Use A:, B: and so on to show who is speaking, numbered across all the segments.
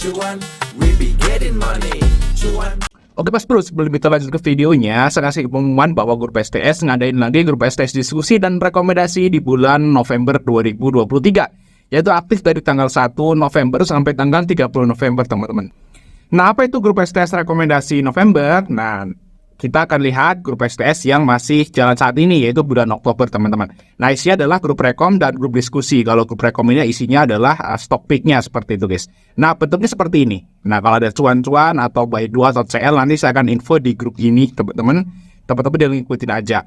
A: cuan, we be getting money, cuan.
B: Oke Mas Bro, sebelum kita lanjut ke videonya, saya kasih pengumuman bahwa grup STS ngadain lagi grup STS diskusi dan rekomendasi di bulan November 2023, yaitu aktif dari tanggal 1 November sampai tanggal 30 November teman-teman. Nah, apa itu grup STS rekomendasi November? Nah, kita akan lihat grup STS yang masih jalan saat ini, yaitu bulan Oktober teman-teman. Nah, isinya adalah grup rekom dan grup diskusi. Kalau grup rekom ini isinya adalah stock pick-nya seperti itu guys. Nah, bentuknya seperti ini. Nah, kalau ada cuan-cuan atau buy 2 atau CL, nanti saya akan info di grup ini teman-teman. Teman-teman jangan ngikutin aja.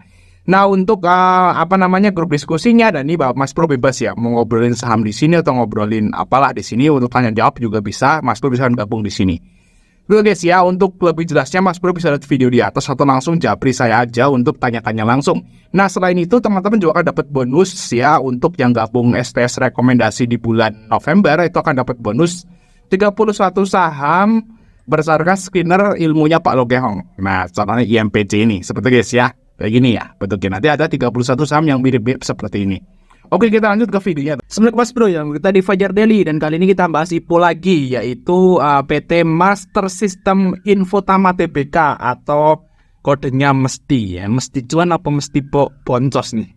B: Nah, untuk grup diskusinya, dan ini Bapak Mas Bro bebas ya, mau ngobrolin saham di sini atau ngobrolin apalah di sini, untuk tanya jawab juga bisa. Mas Bro bisa gabung di sini. Oke guys ya, untuk lebih jelasnya Mas Bro bisa lihat video di atas atau langsung japri saya aja untuk tanya-tanya langsung. Nah, selain itu teman-teman juga akan dapat bonus ya, untuk yang gabung STS rekomendasi di bulan November itu akan dapat bonus 31 saham berdasarkan skinner ilmunya Pak Lokehong. Nah, contohnya IMPC ini seperti guys ya, kayak gini ya bentuknya. Nanti ada 31 saham yang mirip-mirip seperti ini. Oke, kita lanjut ke videonya. Assalamualaikum Mas Bro, yang kita di Fajar Daily, dan kali ini kita bahas IPO lagi, yaitu PT Master System Infotama Tbk, atau kodenya mesti ya, mesti cuan apa mesti boncos nih.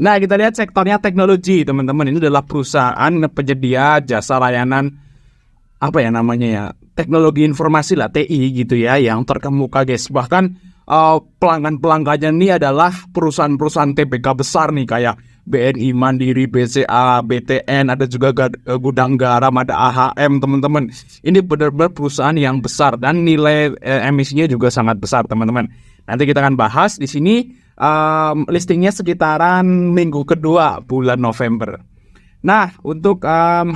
B: Nah, kita lihat sektornya teknologi teman-teman. Ini adalah perusahaan penyedia jasa layanan teknologi informasi lah, TI gitu ya, yang terkemuka guys. Bahkan pelanggan-pelanggannya ini adalah perusahaan-perusahaan TBK besar nih, kayak BNI Mandiri, BCA, BTN, ada juga Gudang Garam, ada AHM teman-teman. Ini benar-benar perusahaan yang besar dan nilai emisinya juga sangat besar teman-teman. Nanti kita akan bahas di sini. Listingnya sekitaran minggu kedua bulan November. Nah, untuk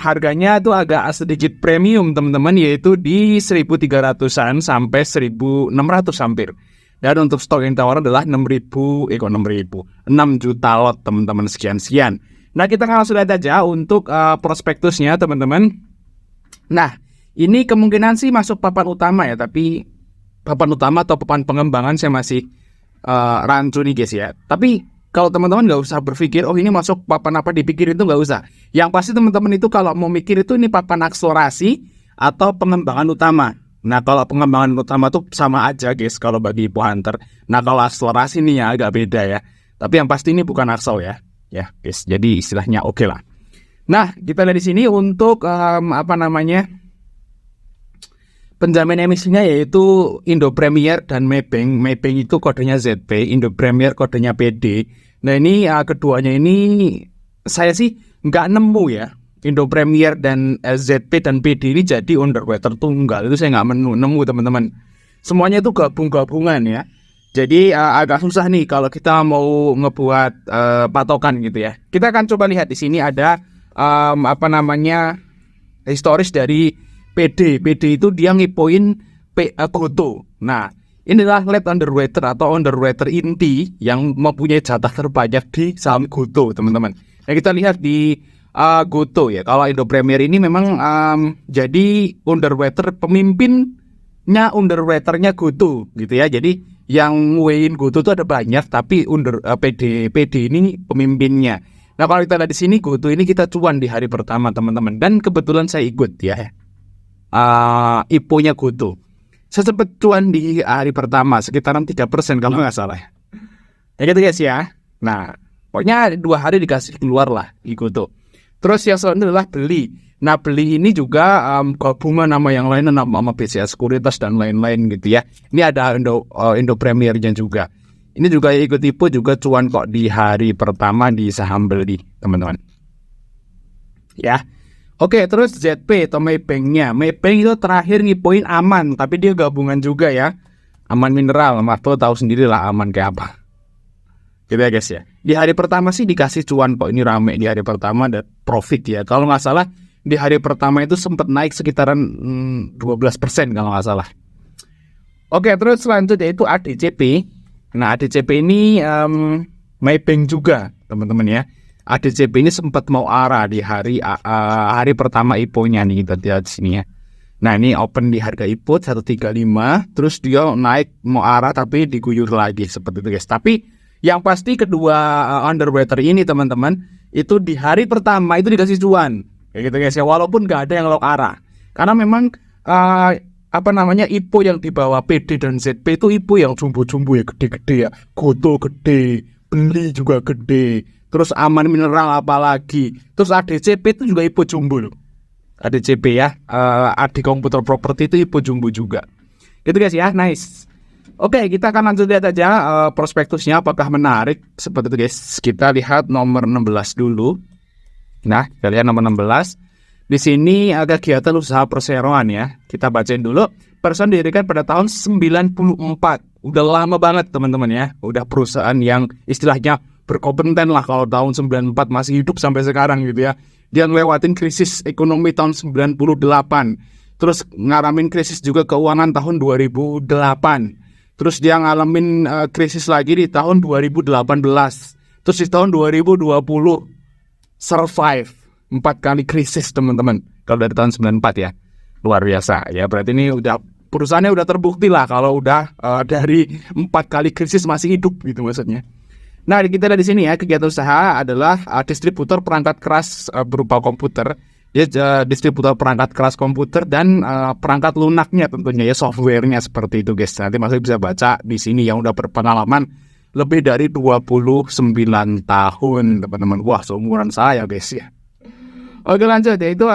B: harganya itu agak sedikit premium teman-teman, yaitu di 1.300-an sampai 1.600 hampir. Dan untuk stok yang tawaran adalah 6 juta lot teman-teman, sekian. Nah, kita langsung lihat aja untuk prospektusnya teman-teman. Nah, ini kemungkinan sih masuk papan utama ya, tapi papan utama atau papan pengembangan saya masih rancu nih guys ya. Tapi kalau teman-teman nggak usah berpikir, oh ini masuk papan apa, dipikir itu nggak usah. Yang pasti teman-teman itu kalau mau mikir itu ini papan akselerasi atau pengembangan utama. Nah, kalau pengembangan utama tuh sama aja guys kalau bagi IPO Hunter. Nah, kalau akselerasi ini ya agak beda ya. Tapi yang pasti ini bukan aksel ya. Ya guys, jadi istilahnya oke lah. Nah, kita lihat di sini untuk penjamin emisinya, yaitu Indo Premier dan Maybank. Maybank itu kodenya ZP, Indo Premier kodenya PD. Nah, ini keduanya ini saya sih nggak nemu ya. Indo Premier dan ZP dan PD ini jadi underwater tunggal, itu saya nggak nemu teman-teman. Semuanya itu gabung-gabungan ya. Jadi agak susah nih kalau kita mau ngebuat patokan gitu ya. Kita akan coba lihat di sini ada historis dari PD. PD itu dia ngipoin Goto. Nah, inilah lead underwater atau underwater inti yang mempunyai jatah terbanyak di saham Goto teman-teman. Nah, kita lihat di Goto ya. Kalau Indo Premier ini memang jadi underwater, pemimpinnya underwaternya Goto gitu ya. Jadi yang weigh-in Goto itu ada banyak, tapi PD ini pemimpinnya. Nah, kalau kita lihat di sini Goto ini kita cuan di hari pertama teman-teman, dan kebetulan saya ikut ya IPO-nya Goto. Saya sempat cuan di hari pertama sekitaran 3% kalau nggak salah. Ya gitu guys ya. Nah, pokoknya 2 hari dikasih keluar lah di Goto. Terus yang selanjutnya adalah beli. Nah, beli ini juga gabungan nama yang lain, nama BCA Sekuritas dan lain-lain gitu ya. Ini ada Indo Premiernya juga. Ini juga ikut IPO, juga cuan kok di hari pertama di saham beli teman-teman. Ya. Oke, terus ZP atau Maybank-nya. Maybank itu terakhir ngipoin Aman, tapi dia gabungan juga ya. Aman Mineral, Mas Bro tahu sendiri lah Aman kayak apa. Gitu ya guys ya. Di hari pertama sih dikasih cuan kok, ini rame di hari pertama, ada profit ya. Kalau nggak salah di hari pertama itu sempat naik sekitaran 12% kalau nggak salah. Oke, terus selanjutnya itu ADCP. Nah, ADCP ini Maybank juga teman-teman ya. ADCP ini sempat mau arah di hari pertama IPO-nya nih, kita lihat di sini ya. Nah, ini open di harga IPO 135, terus dia naik mau arah tapi diguyur lagi seperti itu guys. Tapi yang pasti kedua underwater ini teman-teman, itu di hari pertama itu dikasih cuan kayak gitu guys ya, walaupun nggak ada yang lock arah. Karena memang IPO yang dibawa PD dan ZP itu IPO yang jumbo-jumbo ya, gede-gede ya. Goto gede, Beli juga gede, terus Aman Mineral apalagi. Terus ADCP itu juga IPO jumbo loh. ADCP ya, AD Komputer Property itu IPO jumbo juga. Gitu guys ya, nice. Oke, kita akan lanjut lihat aja prospektusnya apakah menarik. Seperti itu guys, kita lihat nomor 16 dulu. Nah, kita lihat nomor 16. Di sini ada kegiatan usaha perseroan ya. Kita bacain dulu. Perusahaan didirikan pada tahun 94. Udah lama banget teman-teman ya. Udah perusahaan yang istilahnya berkompeten lah kalau tahun 94 masih hidup sampai sekarang gitu ya. Dia ngelewatin krisis ekonomi tahun 98. Terus ngalamin krisis juga keuangan tahun 2008. Terus dia ngalamin krisis lagi di tahun 2018. Terus di tahun 2020 survive 4 kali krisis teman-teman. Kalau dari tahun 94 ya, luar biasa ya. Berarti ini udah perusahaannya udah terbukti lah kalau udah dari 4 kali krisis masih hidup gitu maksudnya. Nah, kita lihat di sini ya, kegiatan usaha adalah distributor perangkat keras berupa komputer. Dia distributor perangkat keras komputer dan perangkat lunaknya tentunya ya, softwarenya seperti itu guys. Nanti masih bisa baca di sini yang udah berpengalaman lebih dari 29 tahun teman-teman. Wah, seumuran saya guys ya. Oke lanjut ya, itu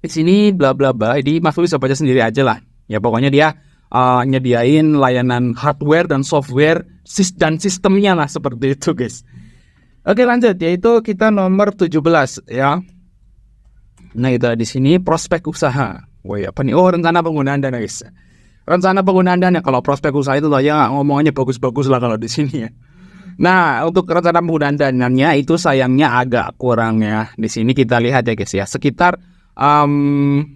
B: di sini bla bla bla. Ini Mas bisa baca sendiri aja lah. Ya pokoknya dia nyediain layanan hardware dan software dan sistemnya lah seperti itu guys. Oke lanjut, yaitu kita nomor 17 ya. Nah itu di sini prospek usaha. Woi apa nih? Oh, rencana penggunaan dana guys. Rencana penggunaan dana. Kalau prospek usaha itu lah ya ngomongannya bagus-bagus lah kalau di sini ya. Nah, untuk rencana penggunaan dananya itu sayangnya agak kurang ya. Di sini kita lihat ya guys ya, sekitar 101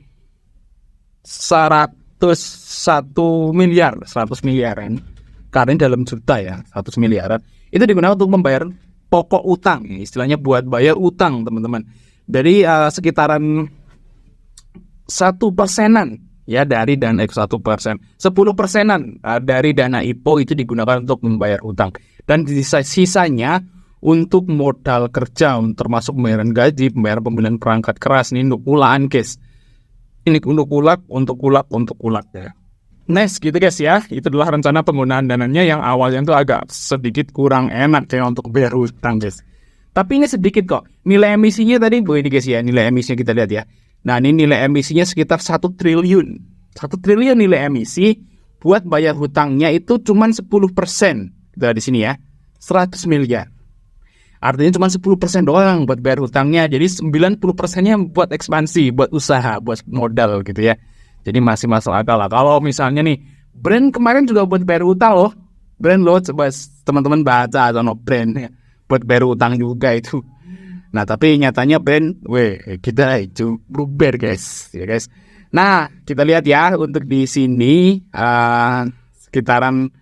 B: miliaran. Karena dalam juta ya, 100 miliaran. Itu digunakan untuk membayar pokok utang, istilahnya buat bayar utang teman-teman. Dari sekitaran 1%-an ya dari dana 1%, 10%-an dari dana IPO itu digunakan untuk membayar utang. Dan sisanya untuk modal kerja, termasuk pembayaran gaji, pembayaran pembelian perangkat keras. Ini untuk ulaan guys. Ini untuk kulak ya. Nice gitu guys ya. Itu adalah rencana penggunaan dananya yang awalnya itu agak sedikit kurang enak ya untuk bayar utang guys. Tapi ini sedikit kok. Nilai emisinya tadi ini guys ya, nilai emisinya kita lihat ya. Nah ini nilai emisinya sekitar 1 triliun. 1 triliun nilai emisi. Buat bayar hutangnya itu cuma 10%. Kita di sini ya, 100 miliar. Artinya cuma 10% doang buat bayar hutangnya. Jadi 90%-nya buat ekspansi, buat usaha, buat modal gitu ya. Jadi masih masuk akal lah. Kalau misalnya nih, brand kemarin juga buat bayar hutang loh. Brand loh, coba teman-teman baca atau no brand ya. Buat bayar hutang juga itu. Nah tapi nyatanya brand, kita itu berubah guys, ya guys. Nah kita lihat ya untuk di sini sekitaran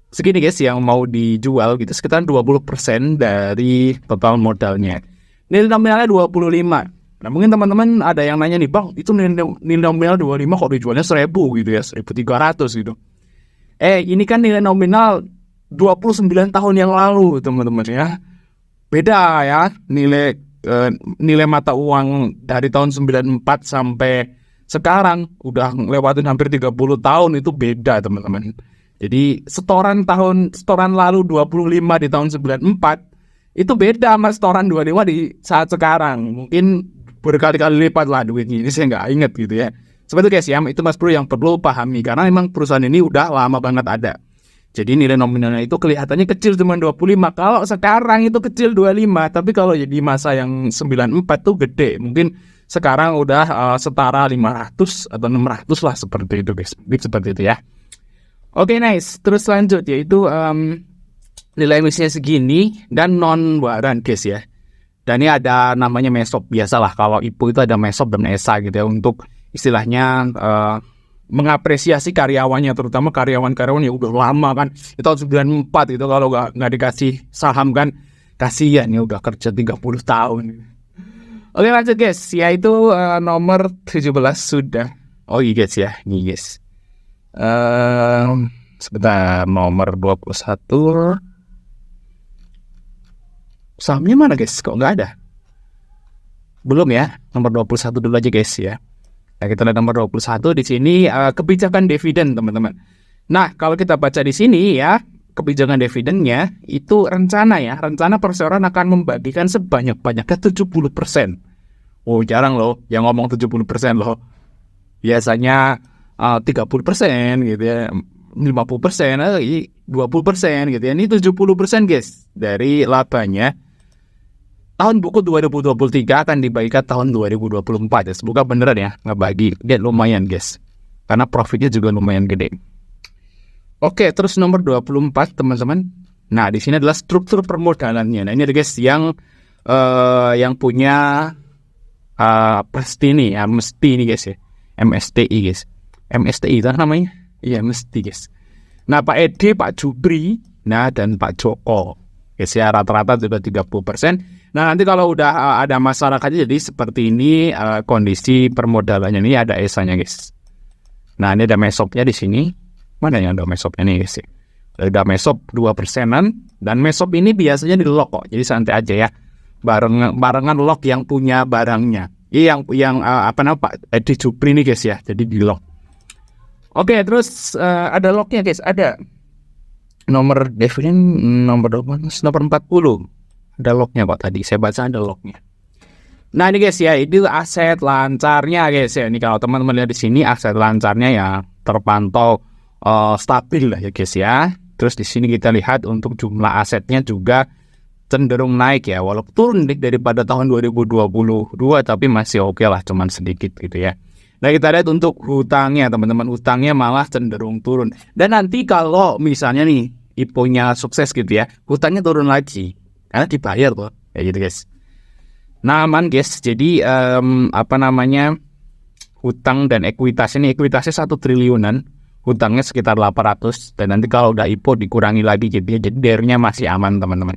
B: segini guys yang mau dijual gitu, sekitar 20% dari total modalnya. Nilai nominalnya 25. Nah mungkin teman-teman ada yang nanya nih, Bang itu nilai nominal 25 kok dijualnya 1.000 gitu ya, 1.300 gitu. Ini kan nilai nominal 29 tahun yang lalu teman-teman ya. Beda ya nilai mata uang dari tahun 94 sampai sekarang udah ngelewatin hampir 30 tahun, itu beda teman-teman. Jadi setoran lalu 25 di tahun 94 itu beda sama setoran 25 di saat sekarang. Mungkin berkali-kali lipat lah duitnya. Ini saya nggak inget gitu ya. Seperti itu guys ya, itu Mas Bro yang perlu pahami. Karena memang perusahaan ini udah lama banget ada. Jadi nilai nominalnya itu kelihatannya kecil cuma 25. Kalau sekarang itu kecil 25. Tapi kalau di masa yang 94 tuh gede. Mungkin sekarang udah setara 500 atau 600 lah seperti itu guys. Seperti itu ya. Oke nice, terus lanjut yaitu nilai emisinya segini dan non waran guys ya. Dan ini ada namanya MESOP, biasalah kalau IPO itu ada MESOP dan ESA gitu ya, untuk istilahnya mengapresiasi karyawannya, terutama karyawan-karyawan yang udah lama kan. Itu tahun 94 itu kalau nggak dikasih saham kan kasihan ya, udah kerja 30 tahun. Oke lanjut guys, yaitu nomor 17 sudah. Oh iya guys ya, ini guys. Sebentar, nomor 21 sahamnya mana guys? Kok nggak ada? Belum ya, nomor 21 dulu aja guys ya. Nah, kita lihat nomor 21 di sini kebijakan dividen, teman-teman. Nah, kalau kita baca di sini ya, kebijakan dividennya itu rencana perseroan akan membagikan sebanyak-banyaknya 70%. Oh, jarang loh yang ngomong 70% loh. Biasanya 30% gitu ya, 50%, 20% gitu ya. Ini 70% guys dari labanya tahun buku 2023 akan dibagikan tahun 2024 ya. Semoga beneran ya ngebagi. Dia lumayan guys, karena profitnya juga lumayan gede. Oke, terus nomor 24 teman-teman. Nah, di sini adalah struktur permodalannya. Nah, ini ada guys yang punya pasti nih ya, mesti nih guys ya. MSTI guys. MSTI itu namanya? Iya, mesti guys. Nah, Pak Edi, Pak Jubri, nah dan Pak Joko. Guys ya, rata-rata juga 30%. Nah, nanti kalau udah ada masyarakatnya jadi seperti ini, kondisi permodalannya ini ada ESA-nya guys. Nah, ini ada mesopnya di sini. Mana yang ada mesopnya nih guys ya? Ada mesop 2%-an, dan mesop ini biasanya di lock kok. Jadi santai aja ya. Barengan lock yang punya barangnya. Yang Pak Edi Jupri nih guys ya. Jadi di lock. Oke, terus ada locknya guys. Ada nomor dividen nomor 40. Ada locknya kok tadi. Saya baca ada locknya. Nah ini guys ya, itu aset lancarnya guys ya. Ini kalau teman-teman lihat di sini aset lancarnya ya terpantau stabil lah ya guys ya. Terus di sini kita lihat untuk jumlah asetnya juga cenderung naik ya, walaupun turun daripada tahun 2022, tapi masih oke lah, cuman sedikit gitu ya. Nah, kita lihat untuk hutangnya teman-teman, hutangnya malah cenderung turun. Dan nanti kalau misalnya nih IPO-nya sukses gitu ya, hutangnya turun lagi karena dibayar tuh, ya gitu guys. Nah, aman guys. Jadi hutang dan ekuitas ini, ekuitasnya 1 triliunan, hutangnya sekitar 800, dan nanti kalau udah IPO dikurangi lagi gitu ya, jadi DER-nya masih aman teman-teman.